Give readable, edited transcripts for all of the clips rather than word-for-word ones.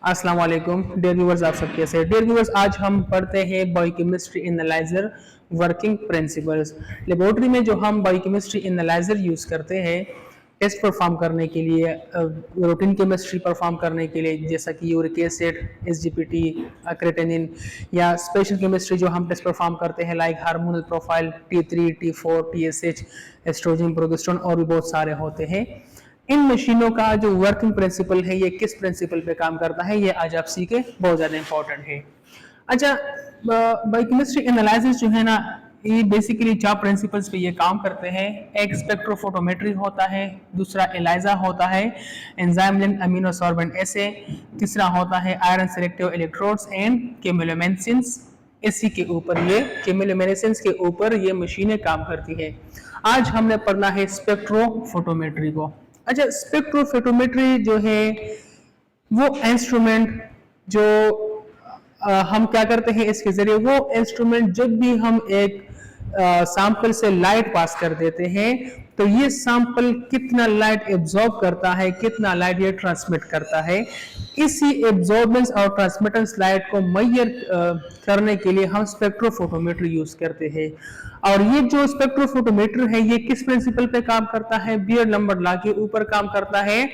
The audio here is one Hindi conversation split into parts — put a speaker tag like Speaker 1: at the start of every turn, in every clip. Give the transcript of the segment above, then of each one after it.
Speaker 1: अस्सलाम वालेकुम डियर व्यूअर्स, आप सब कैसे हैं? डियर व्यूअर्स, आज हम पढ़ते हैं biochemistry analyser working principles. Laboratory में जो हम बायोकेमिस्ट्री एनालाइजर यूज करते हैं टेस्ट परफॉर्म करने के लिए, रूटीन केमिस्ट्री परफॉर्म करने के लिए, जैसा कि यूरिक एसिड, एसजीपीटी, क्रेटिनिन, या स्पेशल केमिस्ट्री जो हम टेस्ट परफॉर्म करते हैं like hormonal profile T3, T4, TSH, oestrogen, progesterone और भी बहुत सारे होते हैं। इन मशीनों का जो वर्किंग प्रिंसिपल है ये किस प्रिंसिपल पे काम करता है ये आज आप सीखे, बहुत ज्यादा इंपॉर्टेंट है। अच्छा, बायोकेमिस्ट्री एनालिसिस जो है ना, ये बेसिकली 4 प्रिंसिपल्स पे ये काम करते हैं। एक स्पेक्ट्रोफोटोमेट्री होता है, दूसरा एलाइजा होता है, एंजाइम लिंक्ड अमीनो सॉर्बेंट एसे, तीसरा होता है आयरन सेलेक्टिव इलेक्ट्रोड्स एंड केमिलोमेनेसेंस। इसी के ऊपर ये केमिलोमेनेसेंस के ऊपर ये मशीनें काम करती है। आज हमने पढ़ना है स्पेक्ट्रोफोटोमेट्री को। अच्छा, स्पेक्ट्रोफोटोमेट्री जो है वो इंस्ट्रूमेंट जो हम क्या करते हैं इसके जरिए, वो इंस्ट्रूमेंट जब भी हम एक सैंपल से लाइट पास कर देते हैं तो ये सैंपल कितना लाइट एब्जॉर्ब करता है, कितना लाइट ये ट्रांसमिट करता है, इसी एब्जॉर्बेंस और ट्रांसमिटेंस लाइट को मेजर करने के लिए हम स्पेक्ट्रोफोटोमेट्री यूज करते हैं। और ये जो स्पेक्ट्रोफोटोमेट्री है ये किस प्रिंसिपल पे काम करता है? बियर नंबर लॉ के ऊपर काम करता है,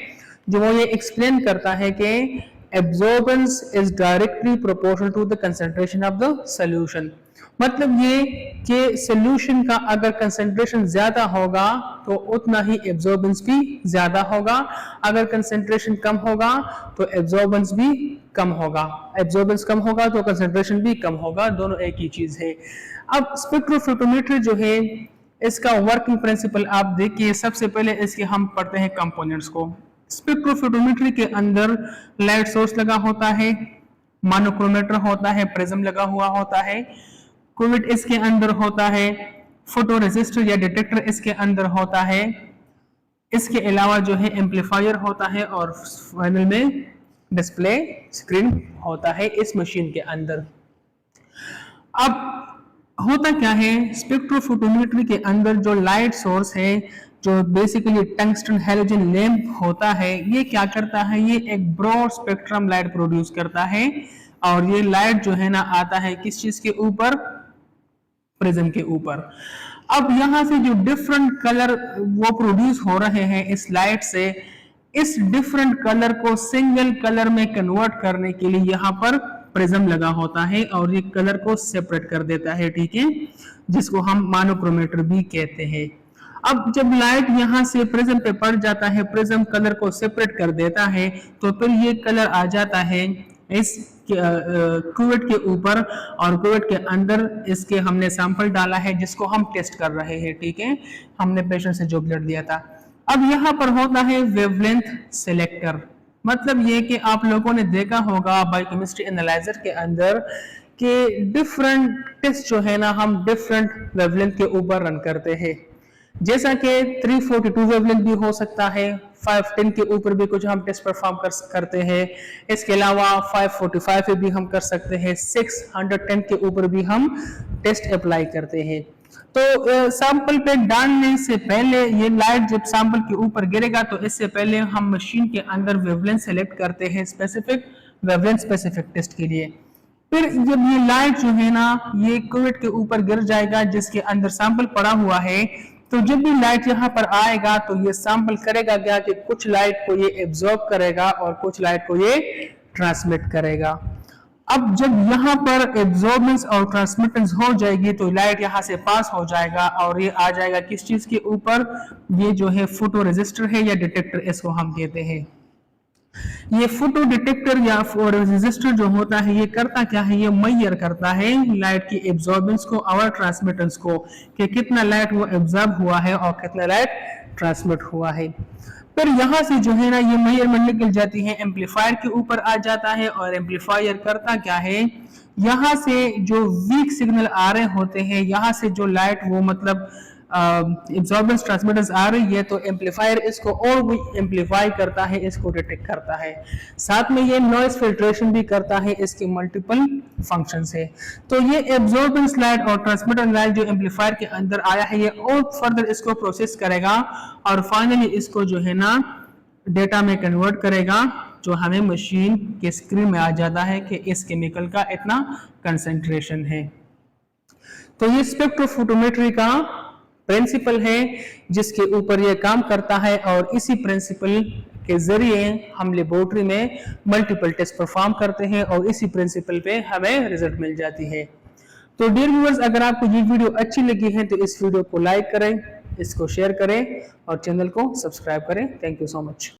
Speaker 1: जो वो ये एक्सप्लेन करता है कि absorbance is directly proportional to the concentration of the solution। मतलब ये कि सॉल्यूशन का अगर कंसंट्रेशन ज्यादा होगा तो उतना ही एब्जॉर्बेंस भी ज्यादा होगा, अगर कंसंट्रेशन कम होगा तो एब्जॉर्बेंस भी कम होगा, एब्जॉर्बेंस कम होगा तो कंसंट्रेशन भी कम होगा, दोनों एक ही चीज है। अब स्पेक्ट्रोफोटोमेट्री जो है इसका वर्किंग प्रिंसिपल आप देखिए। सबसे पहले इसके हम पढ़ते हैं कंपोनेंट्स को। स्पेक्ट्रोफोटोमेट्री के अंदर लाइट सोर्स लगा होता है, मोनोक्रोमेटर होता है, प्रिज्म लगा हुआ होता है, क्यूवेट इसके अंदर होता है, फोटो रेजिस्टर या डिटेक्टर इसके अंदर होता है, इसके अलावा जो है एम्पलीफायर होता है और फाइनल में डिस्प्ले स्क्रीन होता है इस मशीन के अंदर। अब होता क्या है, स्पेक्ट्रोफोटोमेट्री के अंदर जो लाइट सोर्स है, जो बेसिकली टंगस्टन हैलोजन लैंप होता है, ये क्या करता है, ये एक ब्रॉड स्पेक्ट्रम लाइट प्रोड्यूस करता है। और ये लाइट जो है ना आता है किस चीज के ऊपर? प्रिज्म के ऊपर। अब यहां से जो डिफरेंट कलर वो प्रोड्यूस हो रहे हैं इस लाइट से, इस डिफरेंट कलर को सिंगल कलर में कन्वर्ट करने के लिए यहाँ पर प्रिज्म लगा होता है और ये कलर को सेपरेट कर देता है, ठीक है, जिसको हम मोनोक्रोमेटर भी कहते हैं। अब जब लाइट यहाँ से प्रिज्म पे पड़ जाता है, प्रिज्म कलर को सेपरेट कर देता है, तो फिर ये कलर आ जाता है इस क्यूवेट के ऊपर और क्यूवेट के अंदर इसके हमने सैंपल डाला है जिसको हम टेस्ट कर रहे हैं, ठीक है, हमने पेशेंट से जो ब्लड लिया था। अब यहाँ पर होता है वेवलेंथ सिलेक्टर। मतलब ये कि आप लोगों ने देखा होगा बायोकेमिस्ट्री एनालाइजर के अंदर कि डिफरेंट टेस्ट जो है ना हम डिफरेंट वेवलेंथ के ऊपर रन करते हैं। जैसा कि 342 वेवलेंथ भी हो सकता है, 510 के ऊपर भी कुछ हम टेस्ट परफॉर्म करते हैं, इसके अलावा 545 पे भी हम कर सकते हैं, 610 के ऊपर भी हम टेस्ट अप्लाई करते हैं। तो सैंपल पे डालने से पहले ये लाइट जब सैंपल के ऊपर गिरेगा तो इससे पहले हम मशीन के अंदर वेवलेंथ सेलेक्ट करते हैं स्पेसिफिक वेवलेंथ स्पेसिफिक टेस्ट के लिए। फिर जब ये लाइट जो है ना ये क्यूवेट के ऊपर गिर जाएगा जिसके अंदर सैंपल पड़ा हुआ है, तो जब भी लाइट यहाँ पर आएगा तो ये सैंपल करेगा क्या कि कुछ लाइट को ये एब्जॉर्ब करेगा और कुछ लाइट को ये ट्रांसमिट करेगा। अब जब यहाँ पर एब्जॉर्बेंस और ट्रांसमिटेंस हो जाएगी तो लाइट यहाँ से पास हो जाएगा और ये आ जाएगा किस चीज के ऊपर? ये जो है फोटो रेजिस्टर है या डिटेक्टर इसको हम कहते हैं। ये फोटो डिटेक्टर या रेजिस्टर जो होता है ये करता क्या है, ये मेजर करता है लाइट की एब्जॉर्बेंस को और ट्रांसमिटेंस को, कि कितना लाइट वो एब्जॉर्ब हुआ है और कितना लाइट ट्रांसमिट हुआ है। फिर यहाँ से जो है ना ये मेजरमेंट निकल जाती है, एम्पलीफायर के ऊपर आ जाता है और एम्पलीफायर करता क्या है, यहाँ से जो वीक सिग्नल आ रहे होते हैं, यहाँ से जो लाइट वो मतलब एब्जॉर्बेंस ट्रांसमिटेंस आ रही है तो एम्पलीफायर इसको और भी एम्पलीफाई करता है, इसको डिटेक्ट करता है। साथ में ये नॉइज फिल्ट्रेशन भी करता है, इसके मल्टीपल फंक्शंस है। तो ये एब्जॉर्बेंस लाइट और ट्रांसमिटेंस लाइट जो एम्पलीफायर के अंदर आया है ये और फर्दर इसको प्रोसेस करेगा और फाइनली इसको जो है ना डेटा में कन्वर्ट करेगा जो हमें मशीन के स्क्रीन में आ जाता है कि इस केमिकल का इतना कंसंट्रेशन है। तो ये स्पेक्ट्रोफोटोमेट्री का प्रिंसिपल है जिसके ऊपर ये काम करता है, और इसी प्रिंसिपल के जरिए हम लेबोरेटरी में मल्टीपल टेस्ट परफॉर्म करते हैं और इसी प्रिंसिपल पे हमें रिजल्ट मिल जाती है। तो डियर व्यूअर्स, अगर आपको ये वीडियो अच्छी लगी है तो इस वीडियो को लाइक करें, इसको शेयर करें और चैनल को सब्सक्राइब करें। Thank you so much.